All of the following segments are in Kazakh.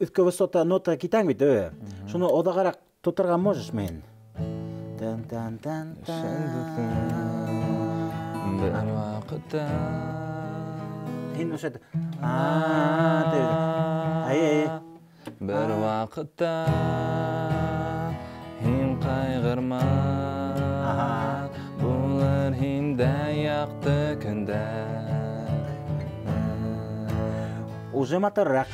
үткі высота нота китаң бит, шуны одағарақ тұтырған можеш мен. Бір вақытта Хин ұшады. Бір вақытта хин қайғырма Бұлар хинді яқты күндер Уже матыррақ.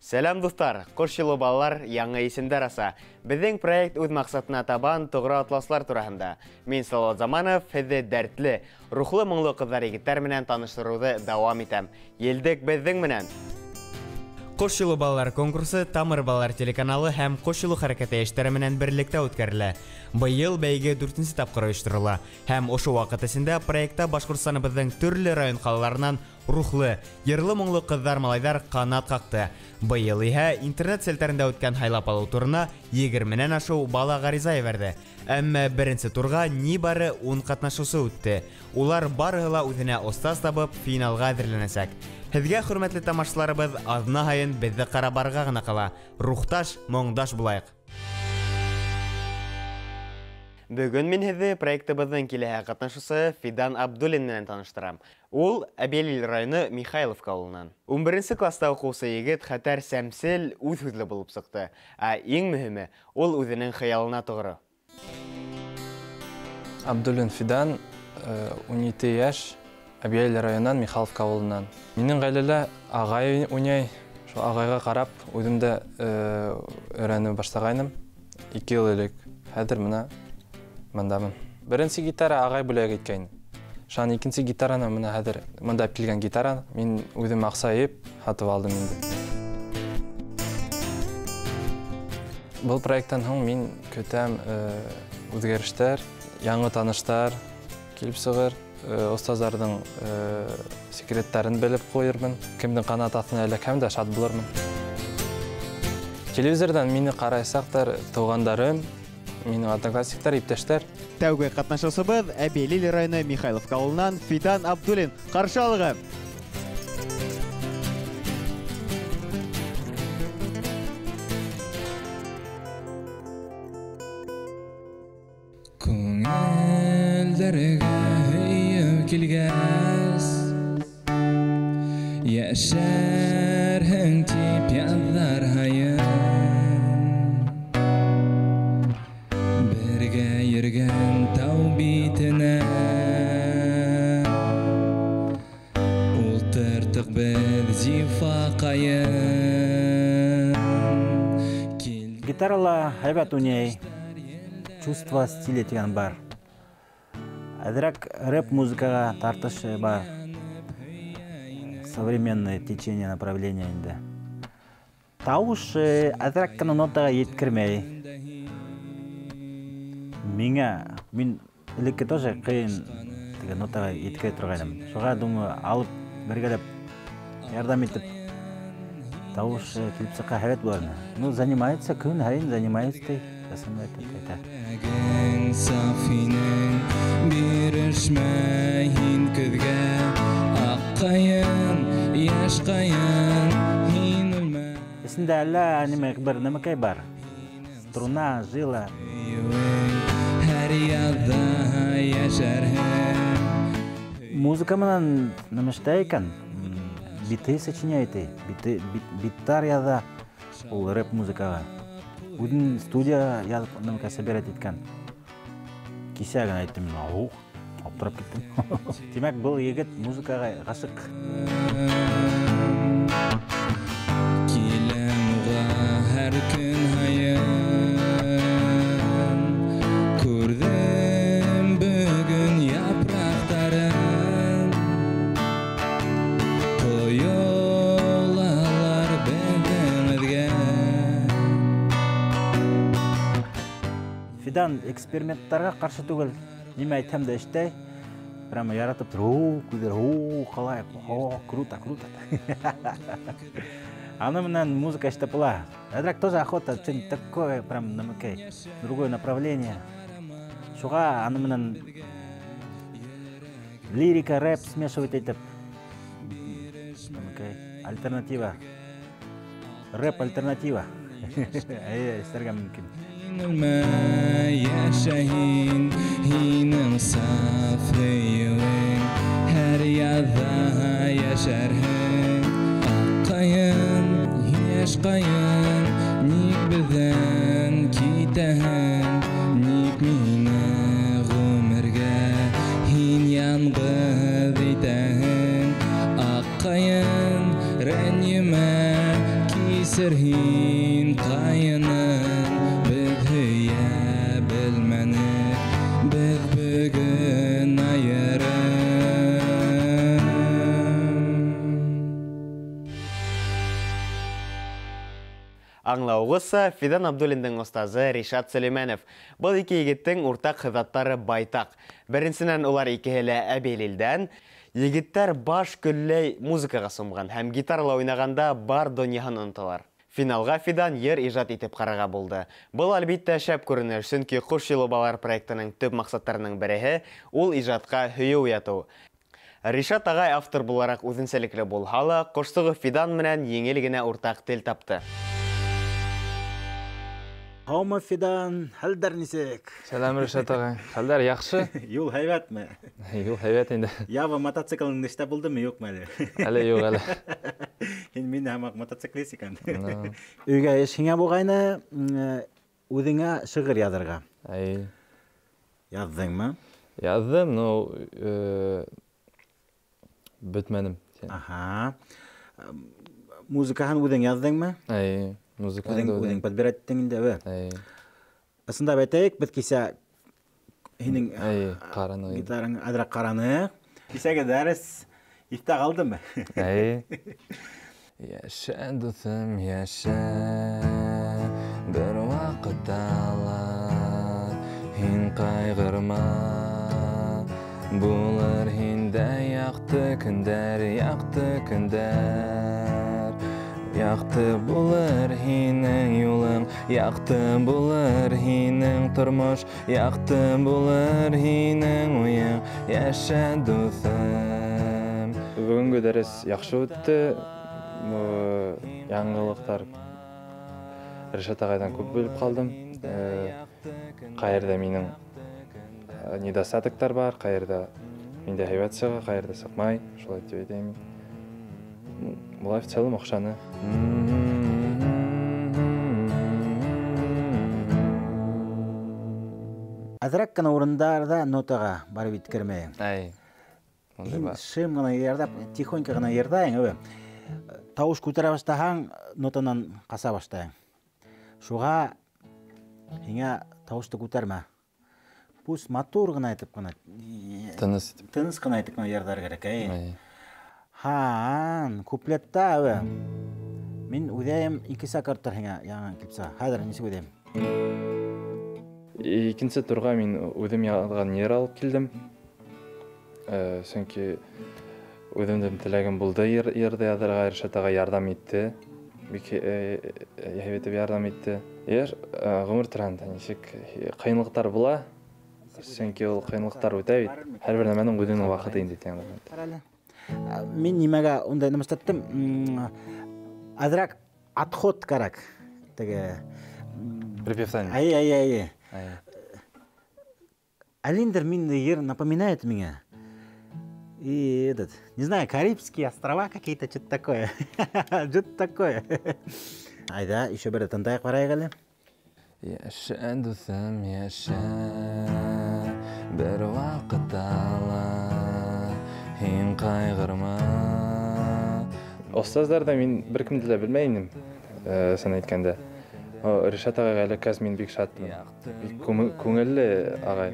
Сәлам достар, қош жылы балалар, яңа есімдер аса. Біздің проект өз мақсатына табан тұғыра атласлар турасында. Мен Салауат Заманов, фізі дәртлі, рухлы мұңлы қыздар егіттер менен таныштыруды давам етем. Елдік біздің менен. Қош жылы балалар конкурсы Тамыр балалар телеканалы һәм Қош жылы хәрәкәте эштәре менән берлектә үткәрелә. Быел бәйге 4-нче тапкыр оештырыла. Һәм ошо вакыт эчендә проектта Башкортстаныбызның төрле район халыкларынан рухлы, йырлы моңлы кызлар малайдар канат какты. Быел иһә интернет селтәрендә үткән хайлап алу турына 20-нән ашу бала гариза ебәрде. Әмма беренче турга нибары 10 катнашучы үтте. Улар барыгы ла үзенә остаз табып финалга әзерләнәчәк. Һезгә хөрмәтле тамашачыларыбыз, азна һайын безне карабарга гына кала. Рухташ, моңдаш булайык. Бүгін мен һезне проектыбыздың киләһе катнашучысы Фидан Абдуллин менән таныштырам. Ул Әбелил районы Михайловка авылыннан. 11-нче класста укучы егет хәтәр сәмсел, үз хүзле булып сыкты. Ә иң мөһиме, ул үзенең хыялына тугры. Абдуллин Фидан, 17 яшь, Әбелил районынан Михайловка авылынан. Минең гаиләдә агай уйнай, шу агайга карап, үземдә өйрәнеп башлагайным. 2 ел элек. Хәзер менә мындамын. Беренче гитара агай бүләк иткән. Шан икенче гитараны менә хәзер монда килгән гитара мин үзем аксаеп сатып алдым инде. Бұл проекттан соң мин көтәм үзгәрештәр, яңа таныштар килеп сыгыр, остазларның секреттарын белеп куермын. Кемнең канат астына эләкһәм дә шат булырмын. Телевизордан мине карайсактар, тугандарым, минең одноклассниктар, иптәштәр. Тәүге катнашучыбыз Әбелил районы Михайловка авылыннан Фидан Абдуллин. Каршы алыгыз. Күңелдәргә һөйеп килгәс, яшәрһең тип язлар һайын. Бергә йөргән тау битенә ултырдык без зифакайын. Гитарала һәйбәт уйнай. Чувство стиля дигән бар. Әзрәк рэп музыкага тартыш бар. Современное течение направления инде. Тауыш әзрәк кына нотага еткермәй. Мин элекке тоже кыйын дигән нотага еткерә торгайным. Шуңа думаю, алып бергәләп ярдәм итеп тауыш килеп чыкка һәйбәт буларны. Ну, занимается, күн һайын занимается. Сафинең бирешмәйин көҙгә, аҡҡайын, яшҡайын, һин үлмә. Эсендә әллә бер нәмәкәй бар. Струна, жила. Һәр яҙҙа йәшәрһең. Музыка менән нәмәштә икән. Биты сочиняет, биттар яҙа ул рэп музыкага. Үҙен студия яҙып нәмәкә собирать иткән. Кисә генә әйттем, аптырап киттем. Тимәк, был егет музыкага ғашык. Киләм уға һәр көн һайын, күрҙем бөгөн япраҡтарын, ҡойолалар беҙҙең. Фидан эксперименттарға қаршы түгел. Неме әйтһәм дә эштәй. Прямо яратып тұр. Күҙер, қалай, круто. Аны менән музыка эштәп була. Әҙерәк тоже охота, такое прям нәмәкәй, другое направление. Шуға аны менән лирика, рэп смешивать итеп. альтернатива. Рэп альтернатива. Истерге мүмкін. الماء يا شاهين هين صافيوين هرياضها يا شرهين قاين ياش قاين نيك بذن كيتهن نيك مينا غمرغا هين ينبذي تهن قاين رنيما كيسرهين قاينن Аңлауғысы Фидан Абдуллиндың ұстазы Ришат Сүлейменов. Бұл екі егеттің ортақ қызаттары байтақ. Біріншісінен олар екейлі әбейлілден. Егеттер баш күллей музыкаға сумған, һәм гитарла ойнағанда бар дөньяһын ұнтылар. Финалға Фидан ер ижат етіп қараға болды. Бұл әлбетте шәп көрінер, чөнки Кош юлы балалар проектының төп мақсаттарының бірігі ул ижатқа хүйе уяту. Ришат ағай автор буларак үзенчәлекле булһа, Коштыгы Фидан менән еңел генә уртак тел тапты. Хаума Фидан, хәлдәр нисек? Сәлам Ришат ағай. Хәлдәр яхшы? Юл һәйбәтме? Юл һәйбәт инде. Ява мотоциклың эштә булдымы, юкмы әле? Әле юк әле. Мин һәм мотоциклист икән. Өйгә эшеңә булгайны, үзеңә шигырь язарга. Яздыңмы? Яздым, но бетмәдем. Аха. Музыкаһын үзең яздыңмы? Музыканы үзең подбираттың инде бе? Асында бәйтәйек, бит кисә һинең гитараң адрак караны. Кисәгә дәрес ифта калдымы? Яшә дусым, яшә. Бер вакыт алар, һин кайгырма. Булыр һиндә якты көндәр, якты көндәр. Яқты булыр һинең юлың, яқты булыр һинең тормыш, яқты булыр һинең уең, яшә дусым. Бүгенге дәрес яхшы үтте. Яңгылыктар Ришат ағайдан көп белеп калдым. Кайерда минең недостатоктар бар, кайерда миндә һәйбәт чыга, кайерда сыкмай, шулай дип әйтәм. Булай в целом акчаны. Азрак кына урындарда нотага барып иткермәйм. Мондай бар. Шым гына ярдап, тихонько гына ярдайың, тауыш күтәрә баштаһаң, нотанан каса баштайың. Шуга һиңа тауышты күтәрмә. Пусть матур гына әйтеп кына. Тыныс гына әйтеп кына ярдар керек, Хан, куплетта, Мин үҙәйем 2 сакарттар һиңа яңа килсә. Хәзер нисек үҙәйем? Икенсе турга мин үҙем язган йыр алып килдем. Сөнки үҙемдең теләгем булды йырды язарга, Ришат ағай ярдәм итте. Бик һәйбәт ярдәм итте. Гомер торганда ничек кыйынлыктар була. Сөнки ул кыйынлыктар үтә бит. Һәрбер нәмәнең үҙенең вакыты инде тәңгә. Мин нимәгә ундай нәмә эшләттем? Азрак отход кирәк. Теге Припевтан. Алиндер минный йыр напоминает меня. И этот, не знаю, Карибские острова какие-то, что-то такое. Что-то такое. Айда, еще бір тыңдайық барайық әлі. Яшә дусым, яшә. Бер вакыт алар, һин кайгырма. Остазларда мин беркемде дә белмәйм. Сен әйткәндә. Ришат ағайға әлі кәз мен бик шаттым. Бик күңелле ағай.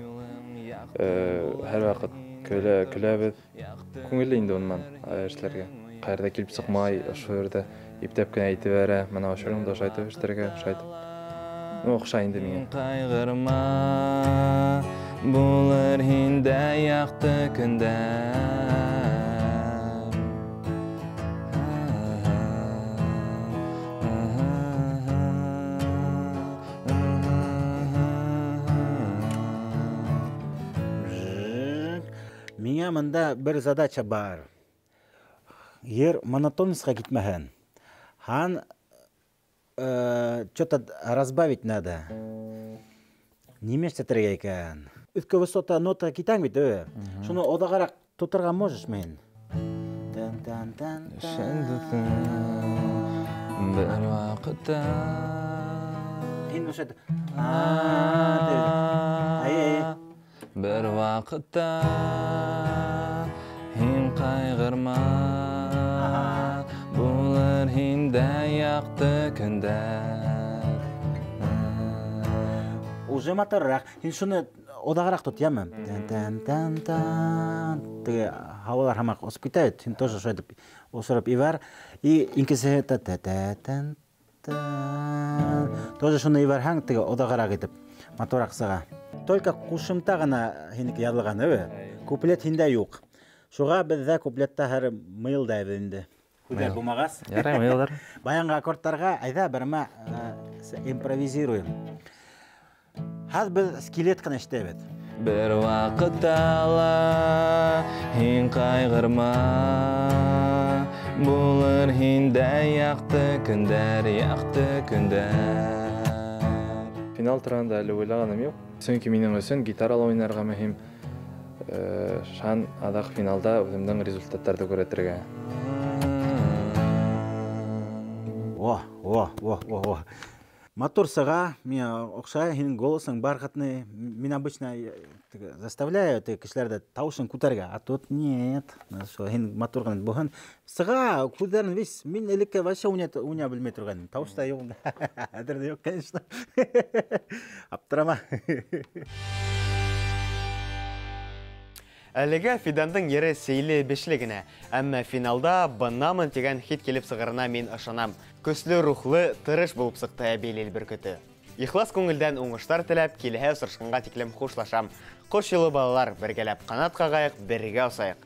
Һәр вақыт күләбез. Күңелле инде оннан эшләргә. Кайерда килеп сыкмай, ошо жердә иптәп кенә әйтеп бәрә. Менә ошо юлда шайтып эшләргә, шайтып. Охшай инде миңа. Кайгырма, булыр һиндә якты көндәр. Миңа мында бір задача бар. Ер монотонностьқа китмәһен. Хан что-то разбавить надо. Немеште тәргә икән. Үтке высота нота китәң бит, шуны одағарақ тотырға можеш мен. Бір вақытта Ин өшәд. Бір вақытта Хин қайғырма Бұлар хинде яқты күндер Уже моторрақ. Ин шуны одағарақ тот ямы. Теге хавалар хамақ осып кетеді. Ин тоже шойдып осырып ивар. И инкесе та-та-та-тан. Тоже шуны ивар хаң теге одағарақ етіп моторақ сыға. Только кушымта ғана хинеке ядылған, куплет хинде юқ. Шуға бізде куплетта һәр мыйылда әбінде. Күдер бумағас. Ярай, мыйылдар. Баянға аккордтарға айда біріма импровизируем. Хаз біз скелет қана іштебет. Бір вақыттала хин қайғырма Бұлар хинде яқты күндер. Финал тұрғанда әлі ойлағаным жоқ. Сөңкі менің өсін гитаралы ойнарға мәхим шан адақ финалда өзімдің результаттарды көретірге. Мотор сыға, мен оқшай, хинің голосың барқатны, мен обычно заставляю кішілерді таушын күтерге, а тут нет. Хин моторғаны бұған. Сыға, күдерін весь, мен әлікке вообще уня білмей тұрған. Таушта жоқ, әдірді жоқ, конечно. Аптырама. Әлігі Фидандың ері сейлі бешлігіне, әмі финалда «Бынамын» деген хит келіп сығырына мен ышанам. Көслі рухлы, тырыш болып сықты әбейлел бір күті. Ихлас көңілден оңыштар тіләп, келіхе сұршқынға теклем қошлашам. Қош жылы балалар, біргелеп қанат қағайық, бірге осайық.